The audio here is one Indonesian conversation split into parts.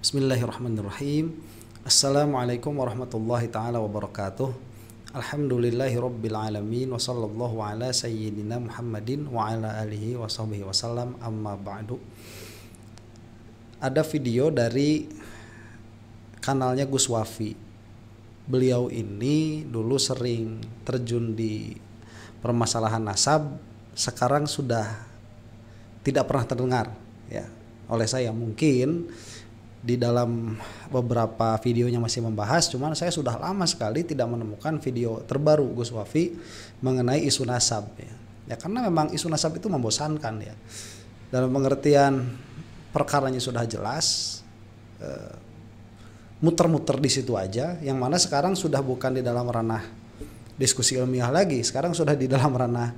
Bismillahirrahmanirrahim. Assalamualaikum warahmatullahi ta'ala wabarakatuh. Alhamdulillahi rabbil alamin. Wa sallallahu ala sayyidina Muhammadin wa ala alihi wa sahbihi wasallam. Amma ba'du. Ada video dari kanalnya Gus Wafi. Beliau ini dulu sering terjun di permasalahan nasab, sekarang sudah tidak pernah terdengar ya oleh saya. Mungkin di dalam beberapa videonya masih membahas, cuman saya sudah lama sekali tidak menemukan video terbaru Gus Wafi mengenai isu nasab ya karena memang isu nasab itu membosankan ya, dalam pengertian perkaranya sudah jelas, muter-muter di situ aja, yang mana sekarang sudah bukan di dalam ranah diskusi ilmiah lagi, sekarang sudah di dalam ranah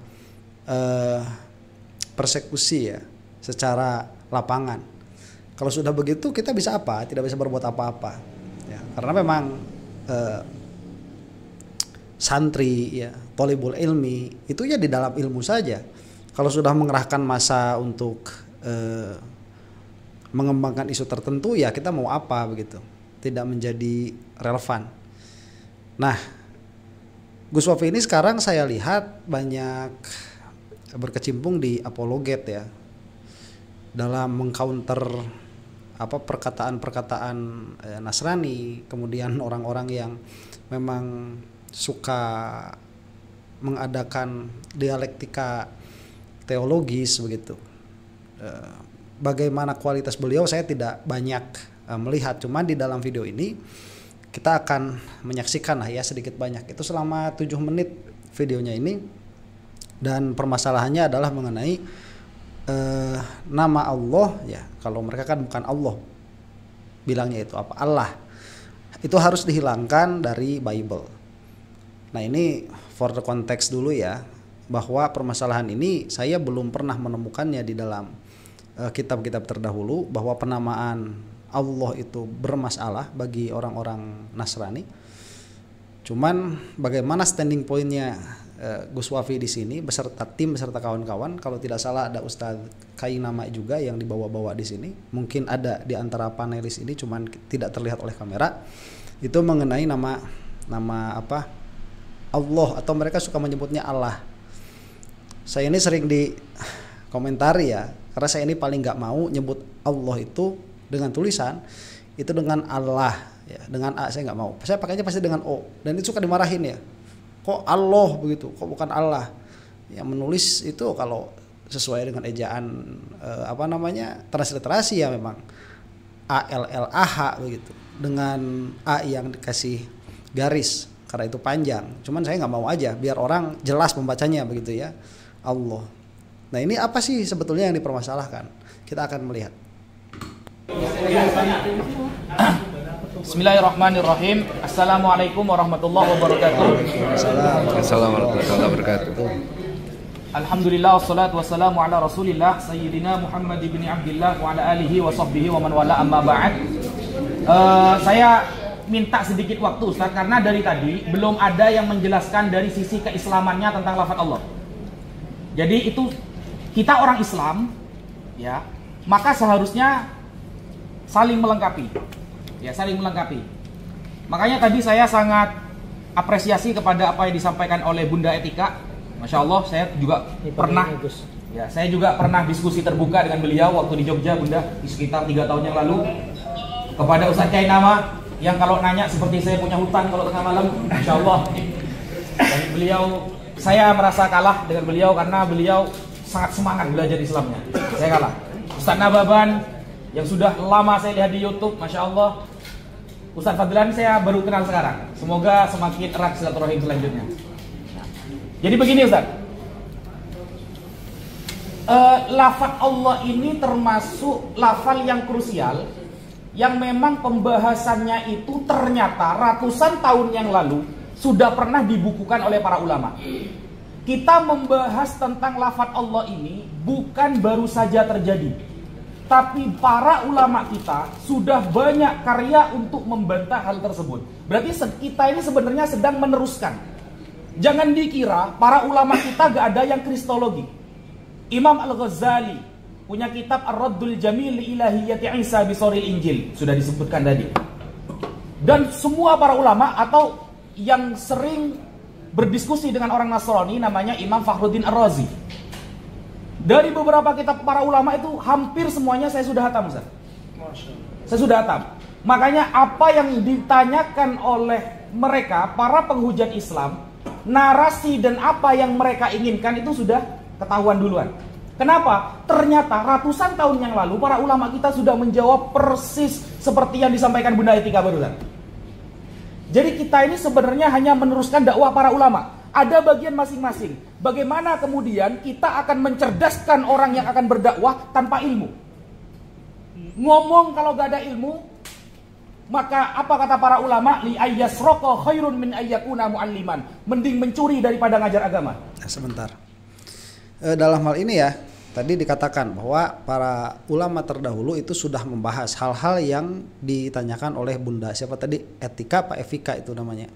persekusi ya secara lapangan. Kalau sudah begitu kita bisa apa? Tidak bisa berbuat apa-apa ya, karena memang santri ya, thalibul ilmi itu ya di dalam ilmu saja. Kalau sudah mengerahkan massa untuk mengembangkan isu tertentu ya kita mau apa begitu, tidak menjadi relevan. Nah, Gus Wafi ini sekarang saya lihat banyak berkecimpung di apologet ya, dalam mengcounter perkataan-perkataan Nasrani, kemudian orang-orang yang memang suka mengadakan dialektika teologis begitu. Bagaimana kualitas beliau saya tidak banyak melihat, cuman di dalam video ini kita akan menyaksikan lah ya sedikit banyak. Itu selama 7 menit videonya ini, dan permasalahannya adalah mengenai nama Allah ya. Kalau mereka kan bukan Allah, bilangnya itu apa? Allah. Itu harus dihilangkan dari Bible. Nah, ini for the context dulu ya, bahwa permasalahan ini saya belum pernah menemukannya di dalam kitab-kitab terdahulu, bahwa penamaan Allah itu bermasalah bagi orang-orang Nasrani. Cuman bagaimana standing pointnya Gus Wafi di sini beserta tim, beserta kawan-kawan, kalau tidak salah ada Ustadz Kai Nama juga yang dibawa-bawa di sini. Mungkin ada di antara panelis ini, cuman tidak terlihat oleh kamera. Itu mengenai nama apa? Allah, atau mereka suka menyebutnya Allah. Saya ini sering di komentari ya, karena saya ini paling nggak mau nyebut Allah itu dengan tulisan, itu dengan Allah ya, dengan A saya nggak mau. Saya pakainya pasti dengan O, dan itu suka dimarahin ya. Kok Allah begitu, kok bukan Allah? Yang menulis itu kalau sesuai dengan ejaan transliterasi ya memang ALLAH begitu, dengan A yang dikasih garis karena itu panjang. Cuman saya nggak mau aja biar orang jelas membacanya begitu ya, Allah. Nah, ini apa sih sebetulnya yang dipermasalahkan? Kita akan melihat. Bismillahirrahmanirrahim. Assalamualaikum warahmatullahi wabarakatuh. Assalamualaikum warahmatullahi wabarakatuh. Alhamdulillah wassalatu wassalamu ala Rasulillah Sayyidina Muhammad ibn Abdillah wa ala alihi wa sahbihi wa man wala, amma ba'd. Saya minta sedikit waktu Ustaz, karena dari tadi belum ada yang menjelaskan dari sisi keislamannya tentang lafaz Allah. Jadi itu kita orang Islam ya, maka seharusnya saling melengkapi. Ya, saling melengkapi. Makanya tadi saya sangat apresiasi kepada apa yang disampaikan oleh Bunda Etika. Masya Allah, saya juga pernah diskusi terbuka dengan beliau waktu di Jogja, Bunda, di sekitar 3 tahun yang lalu. Kepada Ustadz Kiai Nama, yang kalau nanya seperti saya punya hutan kalau tengah malam, Masya Allah. Dan beliau, saya merasa kalah dengan beliau karena beliau sangat semangat belajar Islamnya. Saya kalah. Ustadz Nababan, yang sudah lama saya lihat di YouTube, Masya Allah. Ustadz Fadlan saya baru kenal sekarang. Semoga semakin erat silaturahim selanjutnya. Jadi begini Ustadz, lafaz Allah ini termasuk lafaz yang krusial, yang memang pembahasannya itu ternyata ratusan tahun yang lalu sudah pernah dibukukan oleh para ulama. Kita membahas tentang lafaz Allah ini bukan baru saja terjadi, tapi para ulama kita sudah banyak karya untuk membantah hal tersebut. Berarti kita ini sebenarnya sedang meneruskan. Jangan dikira para ulama kita gak ada yang kristologi. Imam Al-Ghazali, punya kitab Ar-Raddul Jamil li Ilahiyyati Isa Bisoril Injil, sudah disebutkan tadi. Dan semua para ulama atau yang sering berdiskusi dengan orang Nasrani namanya Imam Fakhruddin Ar-Razi. Dari beberapa kitab para ulama itu hampir semuanya saya sudah hatam, Ustaz. Saya sudah hatam. Makanya apa yang ditanyakan oleh mereka para penghujat Islam, narasi dan apa yang mereka inginkan itu sudah ketahuan duluan. Kenapa? Ternyata ratusan tahun yang lalu para ulama kita sudah menjawab persis seperti yang disampaikan Bunda Etika barusan. Jadi kita ini sebenarnya hanya meneruskan dakwah para ulama. Ada bagian masing-masing. Bagaimana kemudian kita akan mencerdaskan orang yang akan berdakwah tanpa ilmu. Ngomong kalau gak ada ilmu, maka apa kata para ulama? Li ayyasroqa khairun min ayyakuna mu'alliman. Mending mencuri daripada ngajar agama. Sebentar. Dalam hal ini ya, tadi dikatakan bahwa para ulama terdahulu itu sudah membahas hal-hal yang ditanyakan oleh Bunda siapa tadi, Etika Pak Evika itu namanya.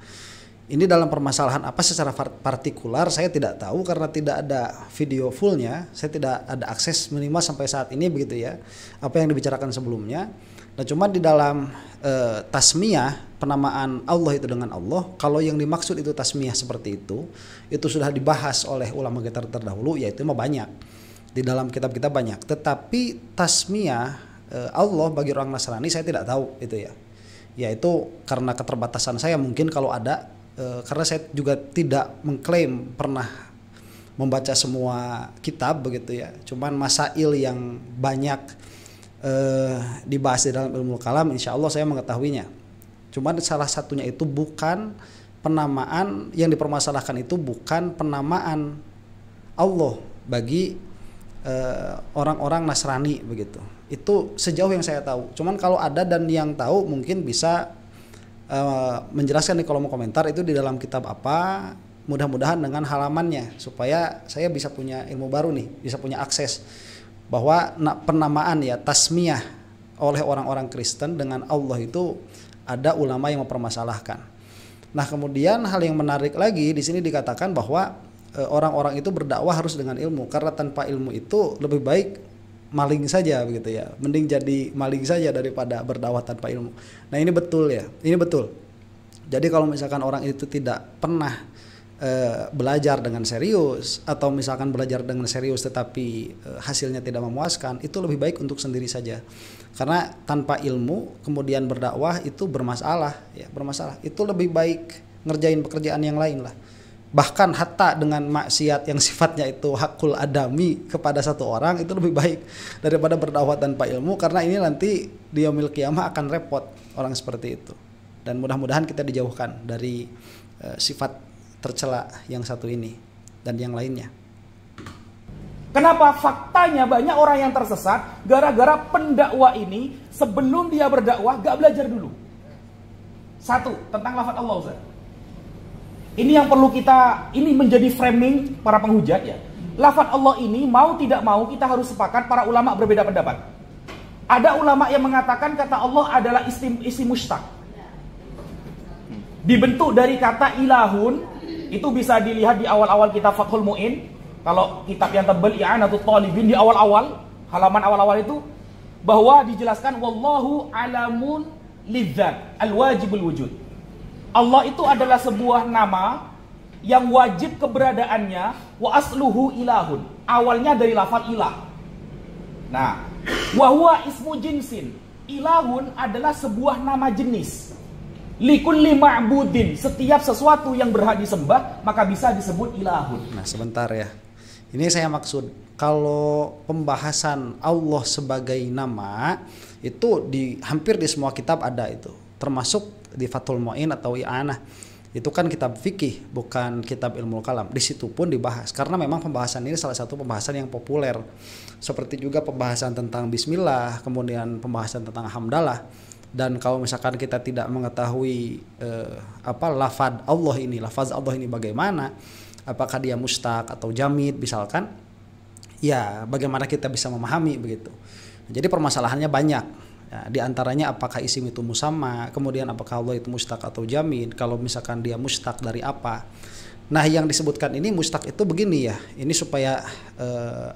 Ini dalam permasalahan apa secara partikular saya tidak tahu karena tidak ada video fullnya, saya tidak ada akses minimal sampai saat ini begitu ya, apa yang dibicarakan sebelumnya. Nah cuma di dalam tasmiyah, penamaan Allah itu dengan Allah, kalau yang dimaksud itu tasmiyah seperti itu sudah dibahas oleh ulama kita terdahulu, yaitu mah banyak di dalam kitab-kitab banyak. Tetapi tasmiyah Allah bagi orang Nasrani saya tidak tahu itu ya, yaitu karena keterbatasan saya mungkin kalau ada. Karena saya juga tidak mengklaim pernah membaca semua kitab begitu ya. Cuman masail yang banyak dibahas di dalam ilmu kalam, insya Allah saya mengetahuinya. Cuman salah satunya itu bukan penamaan yang dipermasalahkan, itu bukan penamaan Allah bagi orang-orang Nasrani begitu. Itu sejauh yang saya tahu. Cuman kalau ada dan yang tahu mungkin bisa menjelaskan di kolom komentar itu di dalam kitab apa, mudah-mudahan dengan halamannya supaya saya bisa punya ilmu baru nih, bisa punya akses bahwa penamaan ya tasmiyah oleh orang-orang Kristen dengan Allah itu ada ulama yang mempermasalahkan. Nah kemudian hal yang menarik lagi di sini dikatakan bahwa orang-orang itu berdakwah harus dengan ilmu, karena tanpa ilmu itu lebih baik maling saja begitu ya, mending jadi maling saja daripada berdakwah tanpa ilmu. Nah ini betul ya, ini betul. Jadi kalau misalkan orang itu tidak pernah belajar dengan serius, atau misalkan belajar dengan serius tetapi hasilnya tidak memuaskan, itu lebih baik untuk sendiri saja. Karena tanpa ilmu kemudian berdakwah itu bermasalah ya, bermasalah. Itu lebih baik ngerjain pekerjaan yang lain lah. Bahkan hatta dengan maksiat yang sifatnya itu hakul adami kepada satu orang itu lebih baik daripada berdakwah tanpa ilmu, karena ini nanti di yaumil qiyamah akan repot orang seperti itu. Dan mudah-mudahan kita dijauhkan dari sifat tercela yang satu ini dan yang lainnya. Kenapa? Faktanya banyak orang yang tersesat gara-gara pendakwah ini sebelum dia berdakwah gak belajar dulu. Satu, tentang lafaz Allah, Ustaz. Ini yang perlu kita, ini menjadi framing para penghujat ya. Lafaz Allah ini mau tidak mau kita harus sepakat, para ulama berbeda pendapat. Ada ulama yang mengatakan kata Allah adalah isim mushtaq. Dibentuk dari kata ilahun, itu bisa dilihat di awal-awal kitab Fathul Mu'in. Kalau kitab yang tebal I'anatul Talibin di awal-awal, halaman awal-awal itu, bahwa dijelaskan wallahu alamun lidzat al-wajibul wujud. Allah itu adalah sebuah nama yang wajib keberadaannya, wa asluhu ilahun. Awalnya dari lafaz ilah. Nah, wa huwa ismu jinsin. Ilahun adalah sebuah nama jenis. Likulli ma'budin, setiap sesuatu yang berhak disembah maka bisa disebut ilahun. Nah, sebentar ya. Ini saya maksud kalau pembahasan Allah sebagai nama itu hampir di semua kitab ada itu. Termasuk di Fathul Mu'in atau I'anah, itu kan kitab fikih, bukan kitab ilmu kalam. Di situ pun dibahas, karena memang pembahasan ini salah satu pembahasan yang populer. Seperti juga pembahasan tentang Bismillah, kemudian pembahasan tentang Hamdalah. Dan kalau misalkan kita tidak mengetahui lafaz Allah ini bagaimana, apakah dia mustaq atau jamid misalkan, ya bagaimana kita bisa memahami begitu. Jadi permasalahannya banyak. Ya, di antaranya apakah isim itu musamma, kemudian apakah Allah itu mustaq atau jamid, kalau misalkan dia mustaq dari apa, Nah, yang disebutkan ini mustaq itu begini ya. Ini supaya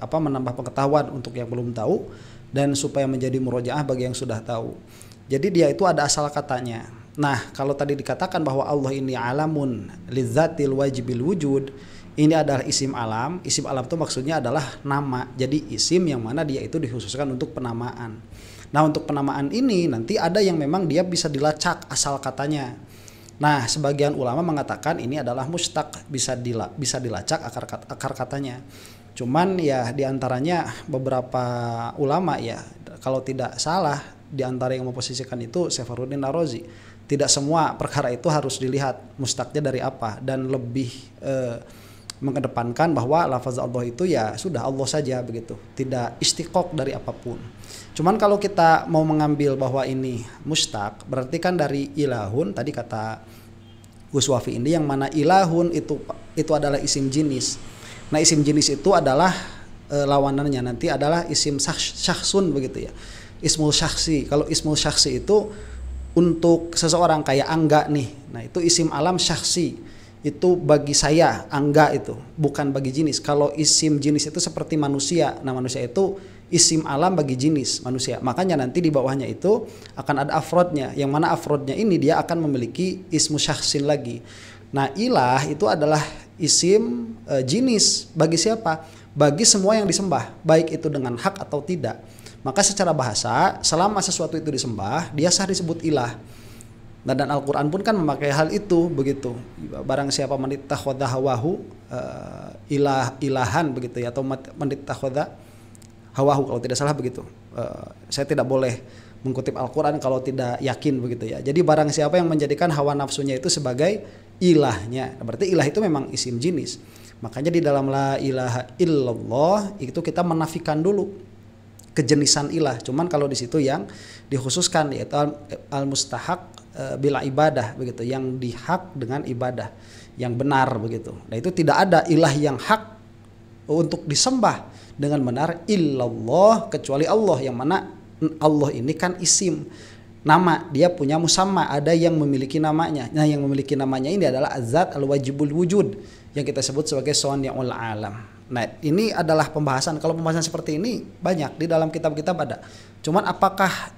menambah pengetahuan untuk yang belum tahu dan supaya menjadi murojaah bagi yang sudah tahu. Jadi dia itu ada asal katanya. Nah, kalau tadi dikatakan bahwa Allah ini alamun lizatil wajibil wujud, ini adalah isim alam. Isim alam itu maksudnya adalah nama. Jadi isim yang mana dia itu dikhususkan untuk penamaan. Nah, untuk penamaan ini nanti ada yang memang dia bisa dilacak asal katanya. Nah, sebagian ulama mengatakan ini adalah mustaq, bisa dilacak akar katanya. Cuman ya diantaranya beberapa ulama ya, kalau tidak salah diantara yang memposisikan itu Safaruddin Ar-Razi. Tidak semua perkara itu harus dilihat mustaqnya dari apa, dan lebih mengedepankan bahwa lafaz Allah itu ya sudah Allah saja begitu, tidak istiqaq dari apapun. Cuman kalau kita mau mengambil bahwa ini mustaq, berarti kan dari ilahun tadi kata Gus Wafi ini, yang mana ilahun itu adalah isim jinis. Nah, isim jinis itu adalah lawanannya nanti adalah isim syakhsun begitu ya. Ismul syakhsi. Kalau ismul syakhsi itu untuk seseorang kayak Angga nih. Nah, itu isim alam syakhsi. Itu bagi saya, Angga itu bukan bagi jinis. Kalau isim jinis itu seperti manusia. Nah, manusia itu isim alam bagi jinis manusia. Makanya nanti di bawahnya itu akan ada afrodnya. Yang mana afrodnya ini dia akan memiliki ismu syakhsin lagi. Nah, ilah itu adalah isim jinis bagi siapa? Bagi semua yang disembah, baik itu dengan hak atau tidak. Maka secara bahasa, selama sesuatu itu disembah, dia sah disebut ilah. Nah, dan Al-Quran pun kan memakai hal itu begitu. Barang siapa manittakhadha hawahu ilahan begitu ya, atau manittakhadha hawahu kalau tidak salah begitu. Saya tidak boleh mengutip Al-Quran kalau tidak yakin begitu ya. Jadi barang siapa yang menjadikan hawa nafsunya itu sebagai ilahnya, berarti ilah itu memang isim jinis. Makanya di dalam la ilaha illallah itu kita menafikan dulu kejenisan ilah. Cuman kalau di situ yang dikhususkan yaitu al-mustahaq bila ibadah begitu, yang dihak dengan ibadah yang benar begitu. Nah, itu tidak ada ilah yang hak untuk disembah dengan benar illallah kecuali Allah, yang mana Allah ini kan isim nama, dia punya musamma, ada yang memiliki namanya. Nah, yang memiliki namanya ini adalah azat al-wajibul wujud yang kita sebut sebagai soni'ul alam. Nah, ini adalah pembahasan. Kalau pembahasan seperti ini banyak di dalam kitab-kitab ada. Cuman apakah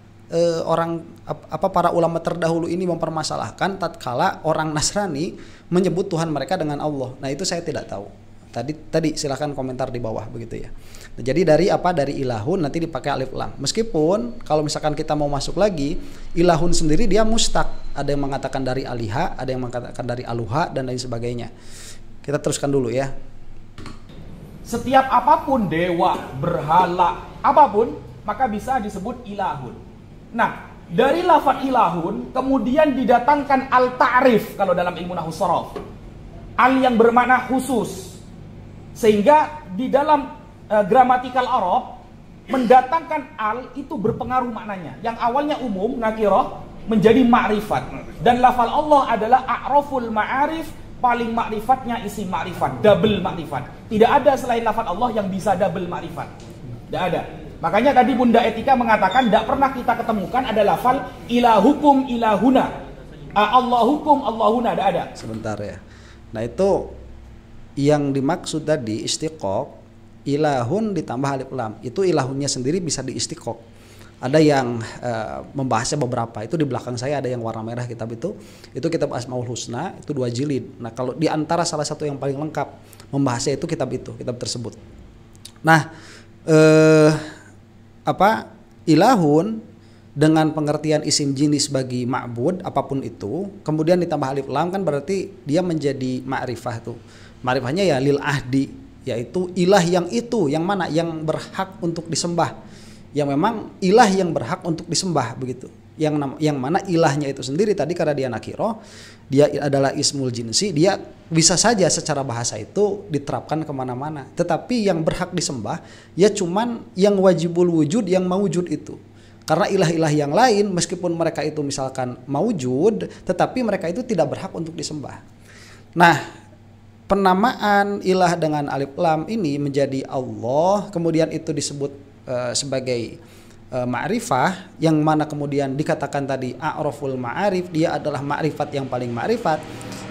para ulama terdahulu ini mempermasalahkan tatkala orang Nasrani menyebut Tuhan mereka dengan Allah. Nah, itu saya tidak tahu. Tadi silakan komentar di bawah begitu ya. Nah, jadi dari ilahun nanti dipakai alif lam. Meskipun kalau misalkan kita mau masuk lagi, ilahun sendiri dia mustaq. Ada yang mengatakan dari aliha, ada yang mengatakan dari aluha dan lain sebagainya. Kita teruskan dulu ya. Setiap apapun dewa, berhala, apapun, maka bisa disebut ilahun. Nah, dari lafaz ilahun kemudian didatangkan al-ta'rif kalau dalam ilmu nahwu sharaf. Al yang bermakna khusus. Sehingga di dalam gramatikal Arab mendatangkan al itu berpengaruh maknanya. Yang awalnya umum, nakirah, menjadi ma'rifat. Dan lafal Allah adalah a'raful ma'arif, paling ma'rifatnya isi ma'rifat, double ma'rifat. Tidak ada selain lafal Allah yang bisa double ma'rifat. Tidak ada. Makanya tadi Bunda Etika mengatakan tidak pernah kita ketemukan ada lafal ilahukum ilahuna, Allahukum Allahuna, tidak ada. Sebentar ya. Nah, itu yang dimaksud tadi istiqaq, ilahun ditambah alif lam. Itu ilahunnya sendiri bisa di istiqaq. Ada yang membahasnya beberapa. Itu di belakang saya ada yang warna merah kitab itu kitab Asmaul Husna, itu 2 jilid. Nah, kalau di antara salah satu yang paling lengkap membahasnya itu kitab tersebut. Nah, ilahun dengan pengertian isim jinis bagi ma'bud apapun itu, kemudian ditambah alif lam kan berarti dia menjadi ma'rifah tuh. Ma'rifahnya ya lil ahdi, yaitu ilah yang itu, yang mana yang berhak untuk disembah. Yang memang ilah yang berhak untuk disembah begitu. Yang mana ilahnya itu sendiri tadi karena dia nakiro, dia adalah ismul jinsi, dia bisa saja secara bahasa itu diterapkan kemana-mana. Tetapi yang berhak disembah ya cuman yang wajibul wujud, yang maujud itu. Karena ilah-ilah yang lain meskipun mereka itu misalkan maujud, tetapi mereka itu tidak berhak untuk disembah. Nah, penamaan ilah dengan alif lam ini menjadi Allah, kemudian itu disebut sebagai ma'rifah, yang mana kemudian dikatakan tadi a'raful ma'arif, dia adalah ma'rifat yang paling ma'rifat.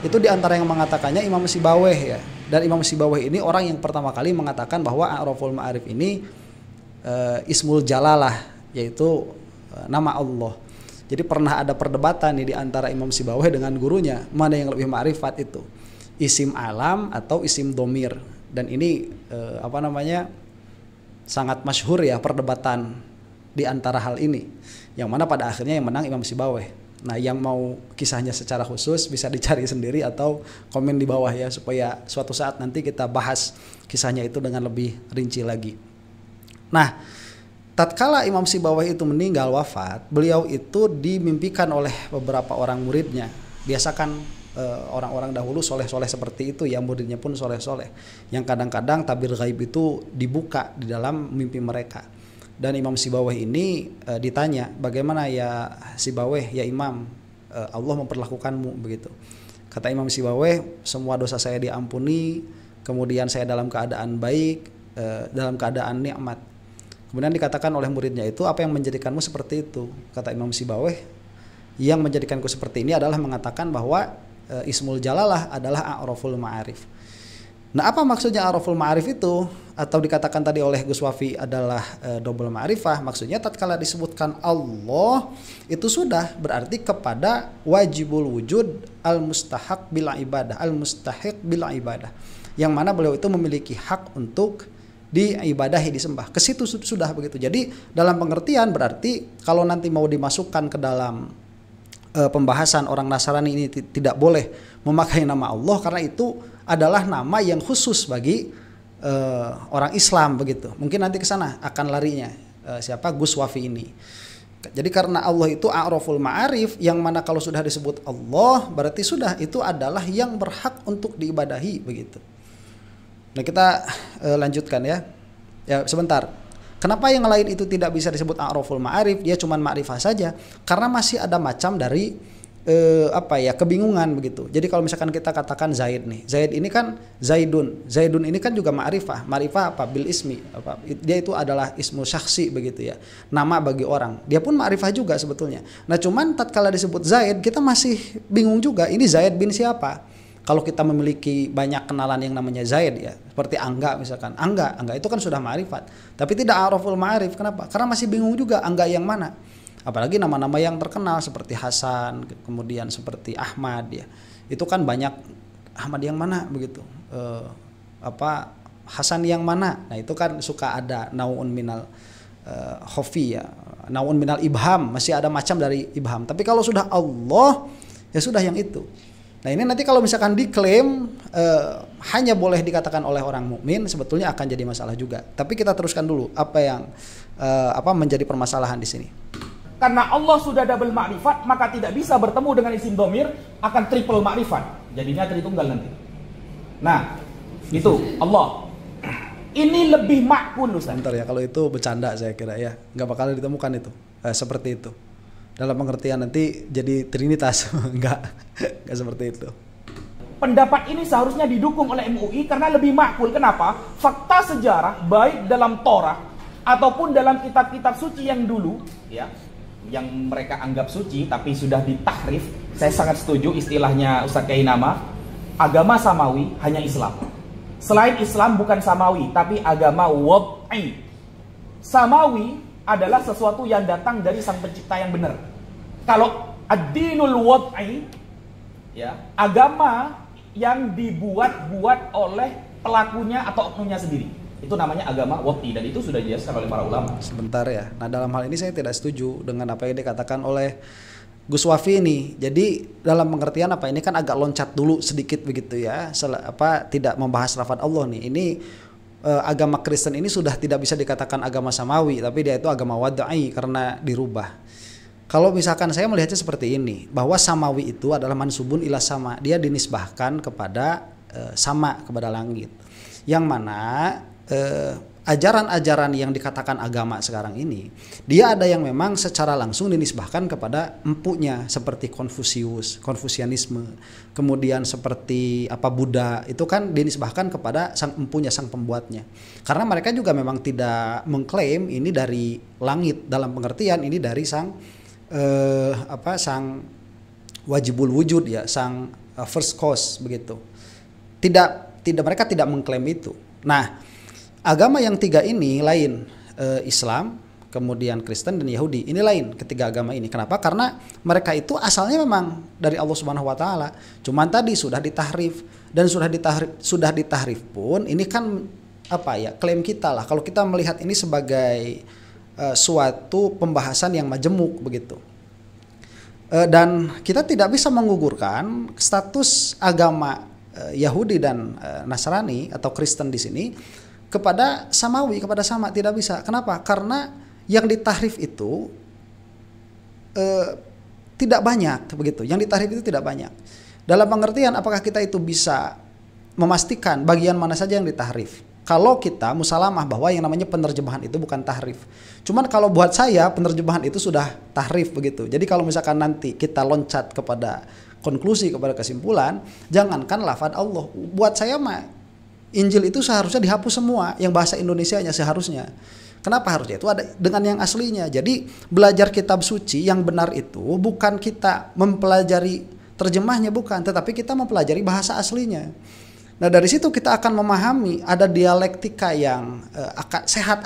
Itu diantara yang mengatakannya Imam Sibaweh ya. Dan Imam Sibaweh ini orang yang pertama kali mengatakan bahwa A'raful Ma'arif ini Ismul Jalalah, yaitu nama Allah. Jadi pernah ada perdebatan nih di antara Imam Sibaweh dengan gurunya, mana yang lebih ma'rifat itu, isim alam atau isim domir. Dan ini sangat masyhur ya perdebatan di antara hal ini, yang mana pada akhirnya yang menang Imam Sibaweh. Nah, yang mau kisahnya secara khusus bisa dicari sendiri atau komen di bawah ya, supaya suatu saat nanti kita bahas kisahnya itu dengan lebih rinci lagi. Nah, tatkala Imam Sibaweh itu meninggal wafat, beliau itu dimimpikan oleh beberapa orang muridnya. Biasakan orang-orang dahulu soleh-soleh seperti itu ya, muridnya pun soleh-soleh, yang kadang-kadang tabir gaib itu dibuka di dalam mimpi mereka. Dan Imam Sibaweh ini ditanya, bagaimana ya Sibaweh, ya Imam, Allah memperlakukanmu begitu. Kata Imam Sibaweh, semua dosa saya diampuni, kemudian saya dalam keadaan baik, dalam keadaan nikmat. Kemudian dikatakan oleh muridnya itu, apa yang menjadikanmu seperti itu? Kata Imam Sibaweh, yang menjadikanku seperti ini adalah mengatakan bahwa Ismul Jalalah adalah A'raful Ma'arif. Nah, apa maksudnya A'raful Ma'arif itu? Atau dikatakan tadi oleh Gus Wafi adalah double ma'rifah. Maksudnya tatkala disebutkan Allah, itu sudah berarti kepada wajibul wujud al-mustahaq bil ibadah, al-mustahiq bil ibadah. Yang mana beliau itu memiliki hak untuk diibadahi, disembah. Ke situ sudah begitu. Jadi dalam pengertian berarti kalau nanti mau dimasukkan ke dalam pembahasan orang Nasrani ini tidak boleh memakai nama Allah karena itu adalah nama yang khusus bagi orang Islam begitu. Mungkin nanti ke sana akan larinya siapa Gus Wafi ini. Jadi karena Allah itu A'raful Ma'arif, yang mana kalau sudah disebut Allah berarti sudah itu adalah yang berhak untuk diibadahi begitu. Nah, kita lanjutkan ya. Ya, sebentar. Kenapa yang lain itu tidak bisa disebut A'raful Ma'arif? Dia cuma ma'rifah saja. Karena masih ada macam dari kebingungan begitu. Jadi kalau misalkan kita katakan Zaid nih. Zaid ini kan Zaidun. Zaidun ini kan juga ma'rifah. Ma'rifah apa? Bil ismi. Dia itu adalah ismu syakhsi begitu ya. Nama bagi orang. Dia pun ma'rifah juga sebetulnya. Nah, cuman tatkala disebut Zaid, kita masih bingung juga. Ini Zaid bin siapa? Kalau kita memiliki banyak kenalan yang namanya Zaid ya, seperti Angga misalkan. Angga itu kan sudah ma'rifat. Tapi tidak A'raful Ma'arif. Kenapa? Karena masih bingung juga Angga yang mana. Apalagi nama-nama yang terkenal seperti Hasan, kemudian seperti Ahmad ya. Itu kan banyak, Ahmad yang mana begitu. Hasan yang mana. Nah, itu kan suka ada nau'un minal khofi ya. Nau'un minal ibham, masih ada macam dari ibham. Tapi kalau sudah Allah, ya sudah yang itu. Nah, ini nanti kalau misalkan diklaim hanya boleh dikatakan oleh orang mukmin, sebetulnya akan jadi masalah juga. Tapi kita teruskan dulu apa yang menjadi permasalahan di sini. Karena Allah sudah double ma'rifat, maka tidak bisa bertemu dengan isim domir, akan triple ma'rifat. Jadinya tritunggal nanti. Nah, itu Allah. Ini lebih makul, Ustaz. Bentar ya, kalau itu bercanda saya kira ya. Nggak bakal ditemukan itu. Seperti itu. Dalam pengertian nanti jadi trinitas. Enggak seperti itu. Pendapat ini seharusnya didukung oleh MUI karena lebih makul. Kenapa? Fakta sejarah baik dalam Torah ataupun dalam kitab-kitab suci yang dulu ya, yang mereka anggap suci tapi sudah ditahrif. Saya sangat setuju istilahnya Ustaz Kiai Nama, agama samawi hanya Islam. Selain Islam bukan samawi tapi agama wad'i. Samawi adalah sesuatu yang datang dari sang pencipta yang benar. Kalau ad-dinul wad'i ya, agama yang dibuat-buat oleh pelakunya atau oknumnya sendiri. Itu namanya agama wad'i dan itu sudah dijelaskan oleh para ulama. Sebentar ya. Nah, dalam hal ini saya tidak setuju dengan apa yang dikatakan oleh Gus Wafi ini. Jadi dalam pengertian ini kan agak loncat dulu sedikit begitu ya. Tidak membahas lafaz Allah nih. Ini agama Kristen ini sudah tidak bisa dikatakan agama samawi, tapi dia itu agama wad'i karena dirubah. Kalau misalkan saya melihatnya seperti ini, bahwa samawi itu adalah mansubun ila sama, dia dinisbahkan kepada sama, kepada langit. Yang mana ajaran-ajaran yang dikatakan agama sekarang ini, dia ada yang memang secara langsung dinisbahkan kepada empunya seperti Konfusianisme, kemudian seperti Buddha, itu kan dinisbahkan kepada sang empunya, sang pembuatnya. Karena mereka juga memang tidak mengklaim ini dari langit, dalam pengertian ini dari sang sang wajibul wujud ya, sang first cause begitu. Tidak mereka tidak mengklaim itu. Nah, agama yang tiga ini lain, Islam, kemudian Kristen dan Yahudi. Ini lain ketiga agama ini. Kenapa? Karena mereka itu asalnya memang dari Allah Subhanahu wa taala. Cuman tadi sudah ditahrif, dan sudah ditahrif pun ini kan apa ya? Klaim kita lah. Kalau kita melihat ini sebagai suatu pembahasan yang majemuk begitu. Dan kita tidak bisa menggugurkan status agama Yahudi dan Nasrani atau Kristen di sini kepada samawi, kepada sama, tidak bisa. Kenapa? Karena yang ditahrif itu tidak banyak begitu. Yang ditahrif itu tidak banyak. Dalam pengertian apakah kita itu bisa memastikan bagian mana saja yang ditahrif? Kalau kita musalamah bahwa yang namanya penerjemahan itu bukan tahrif. Cuman kalau buat saya penerjemahan itu sudah tahrif begitu. Jadi kalau misalkan nanti kita loncat kepada konklusi, kepada kesimpulan, jangankan lafaz Allah. Buat saya mah Injil itu seharusnya dihapus semua yang bahasa Indonesianya seharusnya. Kenapa harusnya? Itu ada dengan yang aslinya. Jadi belajar kitab suci yang benar itu bukan kita mempelajari terjemahnya, bukan, tetapi kita mempelajari bahasa aslinya. Nah, dari situ kita akan memahami ada dialektika yang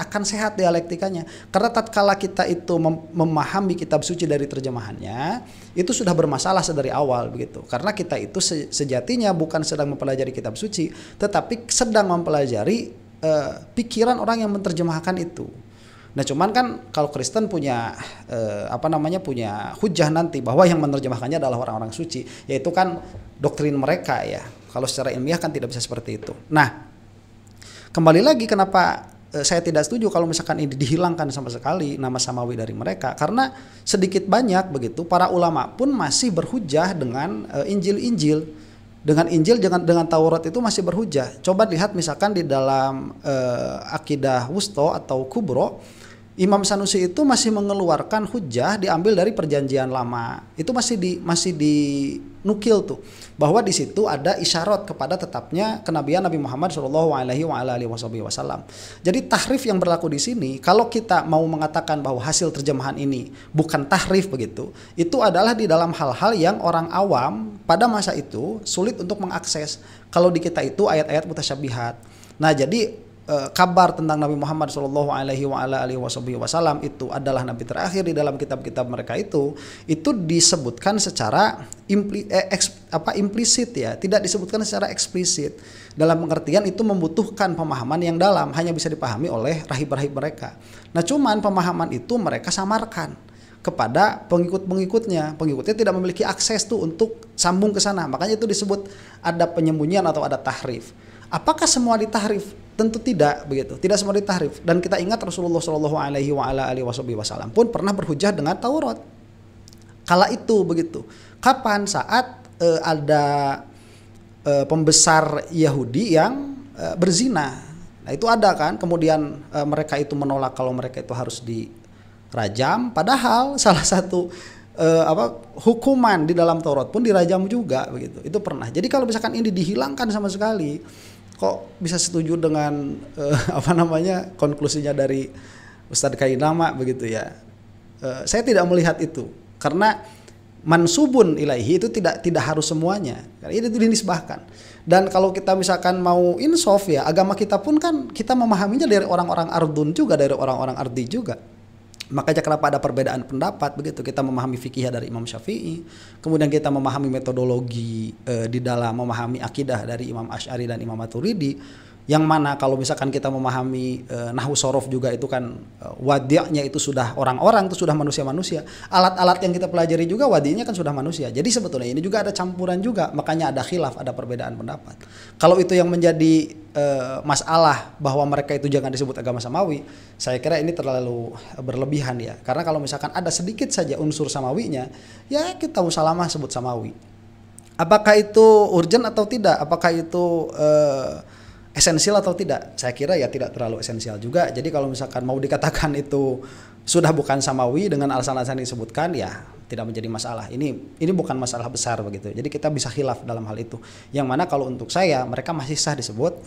akan sehat dialektikanya. Karena tatkala kita itu memahami kitab suci dari terjemahannya, itu sudah bermasalah sedari awal begitu. Karena kita itu sejatinya bukan sedang mempelajari kitab suci, tetapi sedang mempelajari pikiran orang yang menerjemahkan itu. Nah, cuman kan kalau Kristen punya punya hujah nanti bahwa yang menerjemahkannya adalah orang-orang suci, yaitu kan doktrin mereka ya. Kalau secara ilmiah kan tidak bisa seperti itu. Nah, kembali lagi kenapa saya tidak setuju kalau misalkan ini dihilangkan sama sekali nama samawi dari mereka, karena sedikit banyak begitu para ulama pun masih berhujah dengan Injil-Injil. Dengan Injil dengan Taurat itu masih berhujah. Coba lihat misalkan di dalam Aqidah Wusto atau Kubro, Imam Sanusi itu masih mengeluarkan hujah diambil dari Perjanjian Lama. Itu masih dinukil tuh bahwa di situ ada isyarat kepada tetapnya kenabian Nabi Muhammad SAW. Jadi tahrif yang berlaku di sini, kalau kita mau mengatakan bahwa hasil terjemahan ini bukan tahrif begitu, itu adalah di dalam hal-hal yang orang awam pada masa itu sulit untuk mengakses. Kalau di kita itu ayat-ayat mutasyabihat. Nah, jadi kabar tentang Nabi Muhammad SAW itu adalah nabi terakhir di dalam kitab-kitab mereka itu disebutkan secara implisit ya, tidak disebutkan secara eksplisit. Dalam pengertian itu membutuhkan pemahaman yang dalam, hanya bisa dipahami oleh rahib-rahib mereka. Nah, cuman pemahaman itu mereka samarkan kepada pengikutnya tidak memiliki akses tuh untuk sambung ke sana. Makanya itu disebut ada penyembunyian atau ada tahrif. Apakah semua ditahrif? Tentu tidak begitu. Tidak semua ditahrif. Dan kita ingat Rasulullah SAW pun pernah berhujah dengan Taurat. Kala itu begitu. Kapan? Saat ada pembesar Yahudi yang berzina. Nah, itu ada kan. Kemudian mereka itu menolak kalau mereka itu harus dirajam. Padahal salah satu hukuman di dalam Taurat pun dirajam juga begitu. Itu pernah. Jadi kalau misalkan ini dihilangkan sama sekali, kok bisa setuju dengan konklusinya dari Ustadz Kainama begitu ya? Saya tidak melihat itu, karena mansubun ilaihi itu tidak harus semuanya. Itu dinisbahkan. Dan kalau kita misalkan mau insaf ya, agama kita pun kan kita memahaminya dari orang-orang ardun juga, dari orang-orang ardi juga. Makanya kenapa ada perbedaan pendapat begitu. Kita memahami fikih dari Imam Syafi'i, kemudian kita memahami metodologi di dalam memahami akidah dari Imam Asy'ari dan Imam Maturidi, yang mana kalau misalkan kita memahami nahwu sorof juga itu kan wadi'nya itu sudah orang-orang, itu sudah manusia-manusia. Alat-alat yang kita pelajari juga wadi'nya kan sudah manusia. Jadi sebetulnya ini juga ada campuran juga, makanya ada khilaf, ada perbedaan pendapat. Kalau itu yang menjadi masalah bahwa mereka itu jangan disebut agama samawi, saya kira ini terlalu berlebihan ya. Karena kalau misalkan ada sedikit saja unsur samawinya, ya kita musalamah sebut samawi. Apakah itu urgent atau tidak? Apakah itu esensial atau tidak? Saya kira ya tidak terlalu esensial juga. Jadi kalau misalkan mau dikatakan itu sudah bukan samawi dengan alasan-alasan yang disebutkan, ya tidak menjadi masalah. Ini bukan masalah besar begitu. Jadi kita bisa khilaf dalam hal itu. Yang mana kalau untuk saya mereka masih sah disebut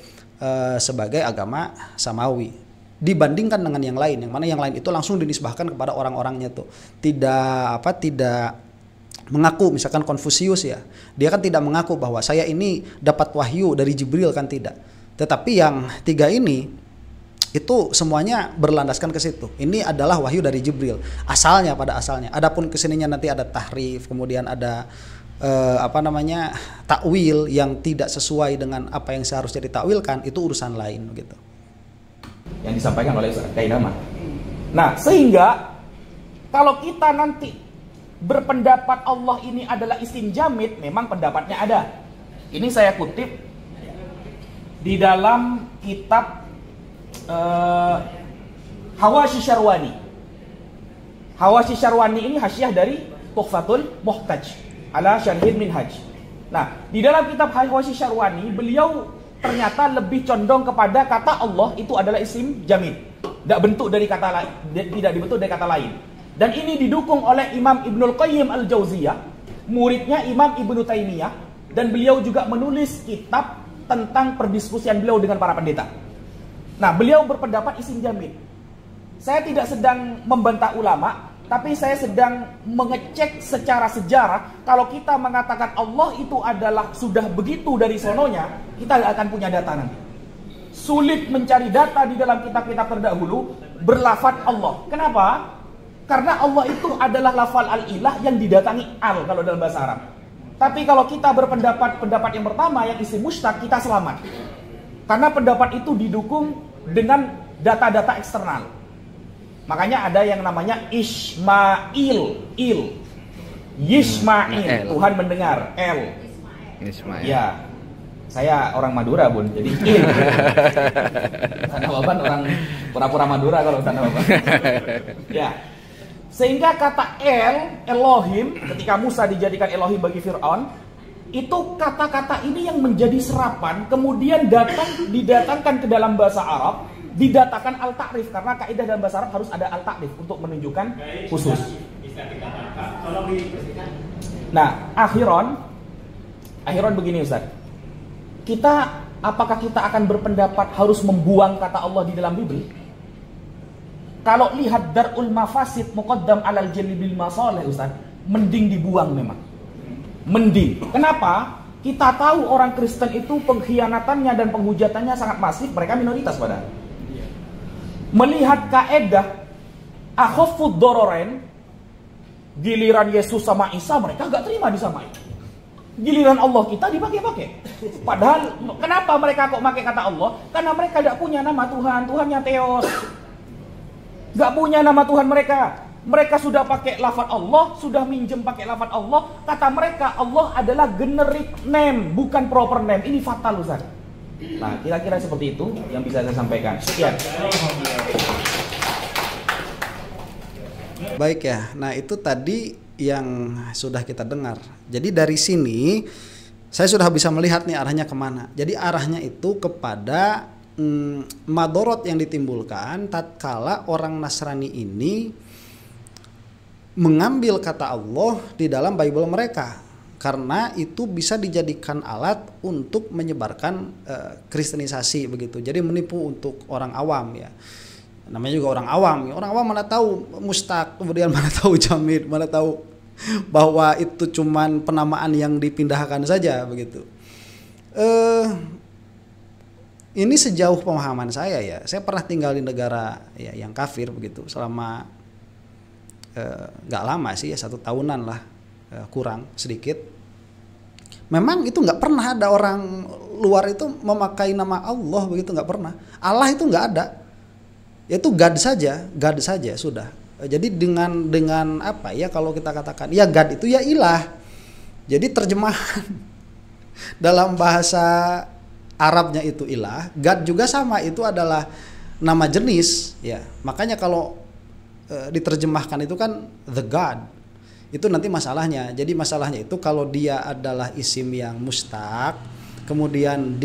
sebagai agama samawi dibandingkan dengan yang lain. Yang mana yang lain itu langsung dinisbahkan kepada orang-orangnya tuh. Tidak mengaku, misalkan Konfusius ya, dia kan tidak mengaku bahwa saya ini dapat wahyu dari Jibril, kan tidak. Tetapi yang tiga ini itu semuanya berlandaskan ke situ. Ini adalah wahyu dari Jibril asalnya, pada asalnya. Adapun kesininya nanti ada tahrif, kemudian ada takwil yang tidak sesuai dengan apa yang seharusnya ditakwilkan, itu urusan lain gitu. Yang disampaikan oleh Ustaz Kaidaman. Nah, sehingga kalau kita nanti berpendapat Allah ini adalah isim jamid, memang pendapatnya ada. Ini saya kutip di dalam kitab Hawashi Syarwani. Hawashi Syarwani ini hasyiah dari Tuhfatul Muhtaj ala Syarhil Minhaj. Nah, di dalam kitab Hawashi Syarwani, beliau ternyata lebih condong kepada kata Allah itu adalah isim jamid. Tidak bentuk dari kata lain, tidak dibentuk dari kata lain. Dan ini didukung oleh Imam Ibnul Qayyim Al-Jauziyah, muridnya Imam Ibnu Taimiyah, dan beliau juga menulis kitab tentang perdiskusian beliau dengan para pendeta. Nah, beliau berpendapat isim jamid. Saya tidak sedang membantah ulama, tapi saya sedang mengecek secara sejarah. Kalau kita mengatakan Allah itu adalah sudah begitu dari sononya, kita akan punya data nanti. Sulit mencari data di dalam kitab-kitab terdahulu berlafaz Allah. Kenapa? Karena Allah itu adalah lafal al-ilah yang didatangi al kalau dalam bahasa Arab. Tapi kalau kita pendapat yang pertama yang isim mushtaq, kita selamat. Karena pendapat itu didukung dengan data-data eksternal. Makanya ada yang namanya Ismail, Yismail, Tuhan mendengar, Ismail. Ya, saya orang Madura bun, jadi il. Tanah Waban orang pura-pura Madura kalau Tanah Waban. Ya. Sehingga kata Elohim, ketika Musa dijadikan Elohim bagi Fir'aun, itu kata-kata ini yang menjadi serapan, kemudian didatangkan ke dalam bahasa Arab, didatakan al-ta'rif, karena kaidah dalam bahasa Arab harus ada al-ta'rif untuk menunjukkan khusus. Nah, akhiron begini Ustaz. Apakah kita akan berpendapat harus membuang kata Allah di dalam Bibel? Kalau lihat darul mafasid muqaddam alal jalbil masalih Ustaz, mending dibuang memang. Mending. Kenapa? Kita tahu orang Kristen itu pengkhianatannya dan penghujatannya sangat masif, mereka minoritas padahal. Melihat kaedah akhafud dororen, giliran Yesus sama Isa mereka gak terima disamain. Giliran Allah kita dipakai-pakai. Padahal kenapa mereka kok pakai kata Allah? Karena mereka tidak punya nama Tuhan, Tuhannya Theos. Gak punya nama Tuhan mereka. Mereka sudah pakai lafaz Allah, sudah minjem pakai lafaz Allah. Kata mereka Allah adalah generic name, bukan proper name. Ini fatal Ustaz. Nah, kira-kira seperti itu yang bisa saya sampaikan. Sekian. Baik ya. Nah, itu tadi yang sudah kita dengar. Jadi dari sini saya sudah bisa melihat nih arahnya kemana. Jadi arahnya itu kepada madorot yang ditimbulkan tatkala orang Nasrani ini mengambil kata Allah di dalam Bible mereka, karena itu bisa dijadikan alat untuk menyebarkan kristenisasi begitu. Jadi menipu untuk orang awam ya. Namanya juga orang awam. Orang awam mana tahu mustaq, kemudian mana tahu jamid, mana tahu bahwa itu cuman penamaan yang dipindahkan saja begitu. Ini sejauh pemahaman saya ya. Saya pernah tinggal di negara ya yang kafir begitu selama nggak lama sih ya, 1 tahunan lah, kurang sedikit. Memang itu nggak pernah ada orang luar itu memakai nama Allah begitu, nggak pernah. Allah itu nggak ada. Itu God saja sudah. Jadi dengan apa ya kalau kita katakan ya God itu ya ilah. Jadi terjemahan dalam bahasa Arabnya itu ilah, God juga sama, itu adalah nama jenis ya. Makanya kalau diterjemahkan itu kan the God. Itu nanti masalahnya. Jadi masalahnya itu kalau dia adalah isim yang mustaq, kemudian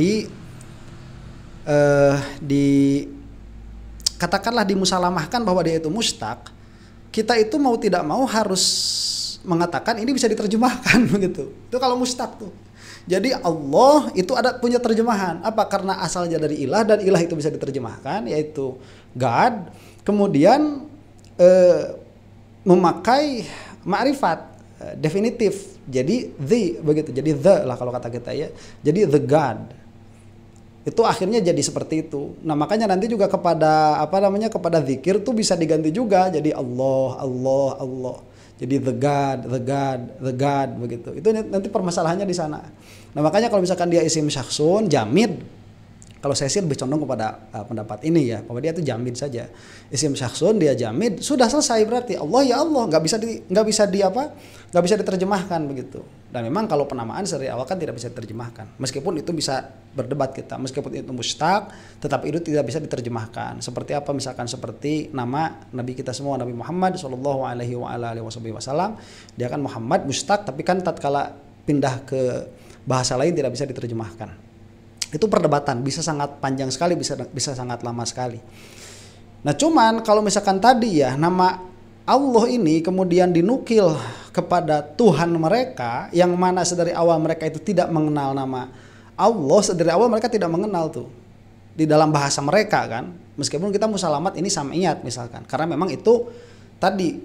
katakanlah dimusalamahkan bahwa dia itu mustaq, kita itu mau tidak mau harus mengatakan ini bisa diterjemahkan begitu. Itu kalau mustaq tuh. Jadi Allah itu punya terjemahan. Apa? Karena asalnya dari ilah dan ilah itu bisa diterjemahkan yaitu God. Kemudian memakai ma'rifat definitif. Jadi the begitu. Jadi the lah kalau kata kita ya. Jadi the God. Itu akhirnya jadi seperti itu. Nah, makanya nanti juga kepada kepada zikir tuh bisa diganti juga jadi Allah, Allah, Allah. Jadi the God begitu. Itu nanti permasalahannya di sana. Nah, makanya kalau misalkan dia isim syakhsun, jamid. Kalau saya sih lebih condong kepada pendapat ini ya, bahwa dia itu jamid saja. Isim syakhsun dia jamid, sudah selesai berarti Allah ya Allah, nggak bisa diterjemahkan begitu. Dan memang kalau penamaan dari awal kan tidak bisa diterjemahkan. Meskipun itu bisa berdebat kita, meskipun itu mustaq, tetapi itu tidak bisa diterjemahkan. Seperti apa misalkan seperti nama Nabi kita semua Nabi Muhammad sallallahu alaihi wasallam, dia kan Muhammad mustaq, tapi kan tatkala pindah ke bahasa lain tidak bisa diterjemahkan. Itu perdebatan, bisa sangat panjang sekali, bisa sangat lama sekali. Nah, cuman kalau misalkan tadi ya nama Allah ini kemudian dinukil kepada Tuhan mereka, yang mana sedari awal mereka itu tidak mengenal nama Allah, sedari awal mereka tidak mengenal tuh di dalam bahasa mereka kan. Meskipun kita musalamat ini samiyat misalkan, karena memang itu tadi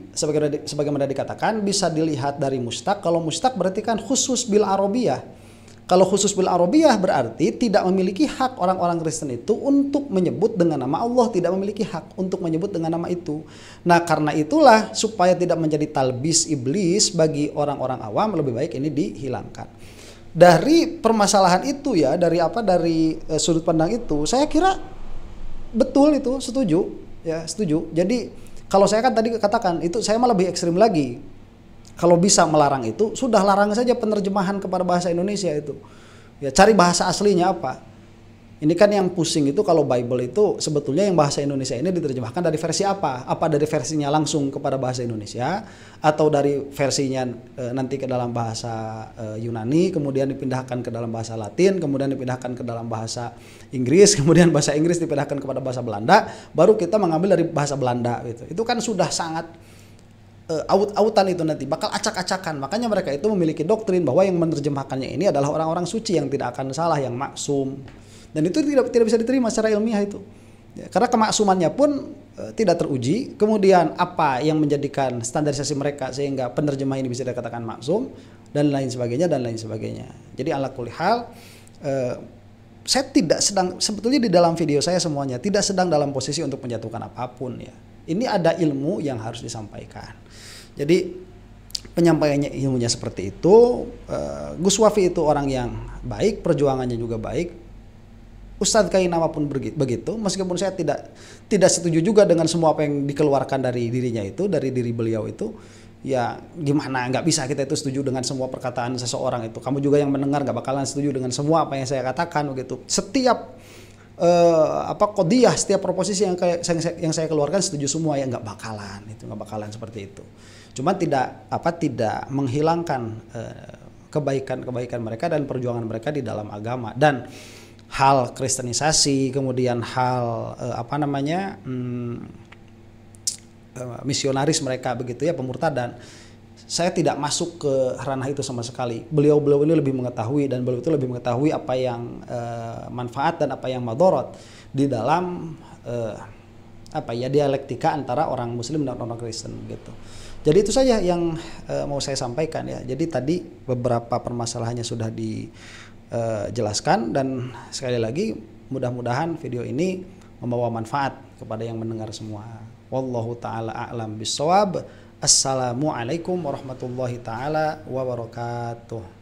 sebagaimana dikatakan bisa dilihat dari mustaq. Kalau mustaq berarti kan khusus bil arabiyah. Kalau khusus bil arabiyah berarti tidak memiliki hak orang-orang Kristen itu untuk menyebut dengan nama Allah, tidak memiliki hak untuk menyebut dengan nama itu. Nah, karena itulah supaya tidak menjadi talbis iblis bagi orang-orang awam, lebih baik ini dihilangkan. Dari permasalahan itu ya, dari sudut pandang itu, saya kira betul itu, setuju ya, setuju. Jadi kalau saya kan tadi katakan itu, saya malah lebih ekstrim lagi. Kalau bisa melarang itu, sudah larang saja penerjemahan kepada bahasa Indonesia itu. Ya, cari bahasa aslinya apa. Ini kan yang pusing itu kalau Bible itu sebetulnya yang bahasa Indonesia ini diterjemahkan dari versi apa? Apa dari versinya langsung kepada bahasa Indonesia, atau dari versinya nanti ke dalam bahasa Yunani, kemudian dipindahkan ke dalam bahasa Latin, kemudian dipindahkan ke dalam bahasa Inggris, kemudian bahasa Inggris dipindahkan kepada bahasa Belanda, baru kita mengambil dari bahasa Belanda gitu. Itu kan sudah sangat aut-autan, itu nanti bakal acak-acakan. Makanya mereka itu memiliki doktrin bahwa yang menerjemahkannya ini adalah orang-orang suci yang tidak akan salah, yang maksum. Dan itu tidak bisa diterima secara ilmiah itu. Ya, karena kemaksumannya pun tidak teruji. Kemudian apa yang menjadikan standarisasi mereka sehingga penerjemah ini bisa dikatakan maksum, dan lain sebagainya. Jadi ala kulli hal, saya tidak sedang, sebetulnya di dalam video saya semuanya tidak sedang dalam posisi untuk menjatuhkan apapun ya. Ini ada ilmu yang harus disampaikan. Jadi penyampaiannya ilmunya seperti itu. Gus Wafi itu orang yang baik, perjuangannya juga baik. Ustadz Kainama pun begitu. Meskipun saya tidak setuju juga dengan semua apa yang dikeluarkan dari dirinya itu, dari diri beliau itu. Ya gimana, nggak bisa kita itu setuju dengan semua perkataan seseorang itu. Kamu juga yang mendengar nggak bakalan setuju dengan semua apa yang saya katakan begitu. Setiap qadiyah, setiap proposisi yang saya keluarkan setuju semua, ya nggak bakalan seperti itu. Cuma tidak menghilangkan kebaikan mereka dan perjuangan mereka di dalam agama, dan hal kristenisasi, kemudian hal misionaris mereka begitu ya, pemurtadan. Saya tidak masuk ke ranah itu sama sekali. Beliau ini lebih mengetahui, dan beliau itu lebih mengetahui apa yang manfaat dan apa yang madharat di dalam dialektika antara orang Muslim dan orang Kristen gitu. Jadi itu saja yang mau saya sampaikan ya. Jadi tadi beberapa permasalahannya sudah dijelaskan, dan sekali lagi mudah-mudahan video ini membawa manfaat kepada yang mendengar semua. Wallahu taala a'lam bissawab. Assalamualaikum warahmatullahi taala wabarakatuh.